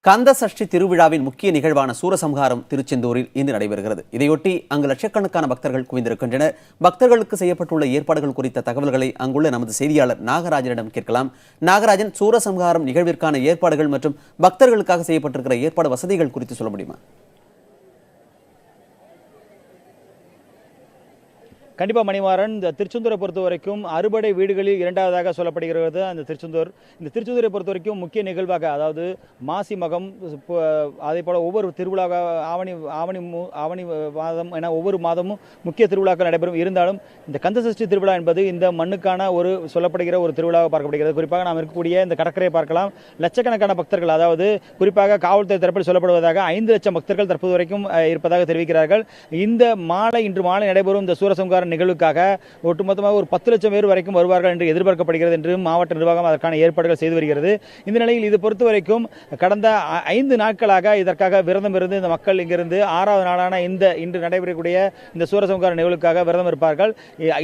கந்த சஷ்டி திருவிழாவின் முக்கிய நிகழ்வான சூரசம்ஹாரம் திருச்செந்தூரில் இன்று நடைபெறுகிறது. இதையொட்டி அங்கு லட்சக்கணக்கான பக்தர்கள் குவிந்திருக்கின்றனர். பக்தர்களுக்கு செய்யப்பட்டுள்ள ஏற்பாடுகள் குறித்த தகவல்களை அங்குள்ள நமது செய்தியாளர் நாகராஜனிடம் கேட்கலாம். நாகராஜன், சூரசம்ஹாரம் நிகழ்விற்கான ஏற்பாடுகள் மற்றும் பக்தர்களுக்காக செய்யப்பட்டிருக்கிற ஏற்பாடு வசதிகள் குறித்து சொல்ல முடியுமா? கண்டிப்பாக மணிமாறன், இந்த திருச்செந்தூரை பொறுத்த வரைக்கும் அறுபடை வீடுகளில் இரண்டாவதாக சொல்லப்படுகிறது அந்த திருச்செந்தூர். இந்த திருச்செந்தூரை பொறுத்த வரைக்கும் முக்கிய நிகழ்வாக, அதாவது மாசி மகம், அதே போல் ஒவ்வொரு திருவிழாவாக ஆவணி மாதம் என ஒவ்வொரு மாதமும் முக்கிய திருவிழாக்கள் நடைபெறும். இருந்தாலும் இந்த கந்தசஷ்டி திருவிழா என்பது இந்த மண்ணுக்கான ஒரு சொல்லப்படுகிற ஒரு திருவிழாவாக பார்க்கப்படுகிறது. குறிப்பாக நாம் இருக்கக்கூடிய இந்த கடற்கரையை பார்க்கலாம். லட்சக்கணக்கான பக்தர்கள், அதாவது குறிப்பாக காவல்துறை தரப்பில் சொல்லப்படுவதாக 5 லட்சம் பக்தர்கள் தற்போது வரைக்கும் இருப்பதாக தெரிவிக்கிறார்கள். இன்று மாலை நடைபெறும் இந்த சூரசம்ஹார நிகழ்வுக்காக ஒட்டுமொத்தமாக ஒரு 10 லட்சம் பேர் வரைக்கும் வருவார்கள் என்று எதிர்பார்க்கப்படுகிறது என்று மாவட்ட நிர்வாகம் அதற்கான ஏற்பாடுகள் செய்து வருகிறது. இந்த நிலையில் இது பொறுத்த வரைக்கும் கடந்த 5 நாட்களாக இதற்காக விரதம் இருந்து இந்த மக்கள் இங்கிருந்து 6வது நாளான இன்று நடைபெறக்கூடிய இந்த சூரசம்ஹார நிகழ்வுக்காக விரதம் இருப்பார்கள்.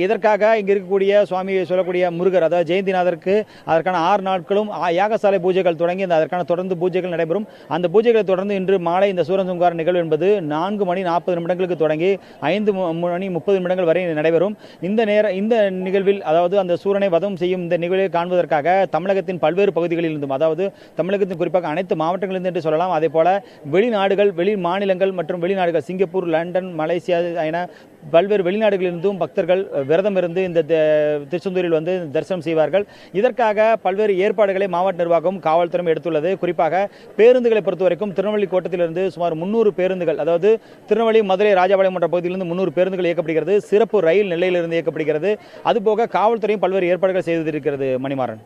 இதற்காக இங்கு இருக்கக்கூடிய சுவாமி சொல்லக்கூடிய முருகர், அதாவது ஜெயந்திநாதருக்கு அதற்கான 6 நாட்களும் யாகசாலை பூஜைகள் தொடங்கி அதற்கான தொடர்ந்து பூஜைகள் நடைபெறும். அந்த பூஜைகளை தொடர்ந்து இன்று மாலை இந்த சூரசம்ஹார நிகழ்வு என்பது 4 மணி 40 நிமிடங்களுக்கு தொடங்கி 5 மணி 30 நிமிடங்கள் வரை நடைபெறும். இந்த நிகழ்வில், அதாவது அந்த சூரனை வதம் செய்யும் இந்த நிகழ்வை காண்பதற்காக தமிழகத்தின் பல்வேறு பகுதிகளில் இருந்தும், அதாவது தமிழகத்தின் குறிப்பாக அனைத்து மாவட்டங்களிலிருந்து என்று சொல்லலாம், அதே போல வெளிநாடுகள், வெளி மாநிலங்கள் மற்றும் வெளிநாடுகள், சிங்கப்பூர், லண்டன், மலேசியா என பல்வேறு வெளிநாடுகளிலிருந்தும் பக்தர்கள் விரதம் இருந்து இந்த திருச்செந்தூரில் வந்து தரிசனம் செய்வார்கள். இதற்காக பல்வேறு ஏற்பாடுகளை மாவட்ட நிர்வாகம், காவல்துறையும் எடுத்துள்ளது. குறிப்பாக பேருந்துகளை பொறுத்தவரைக்கும் திருநெல்வேலி கோட்டத்திலிருந்து சுமார் 300 பேருந்துகள், அதாவது திருநெல்வேலி, மதுரை, ராஜபாளையம் போன்ற பகுதியிலிருந்து 300 பேருந்துகள் இயக்கப்படுகிறது. சிறப்பு ரயில் நிலையிலிருந்து இயக்கப்படுகிறது. அதுபோக காவல்துறையும் பல்வேறு ஏற்பாடுகள் செய்திருக்கிறது. மணிமாறன்.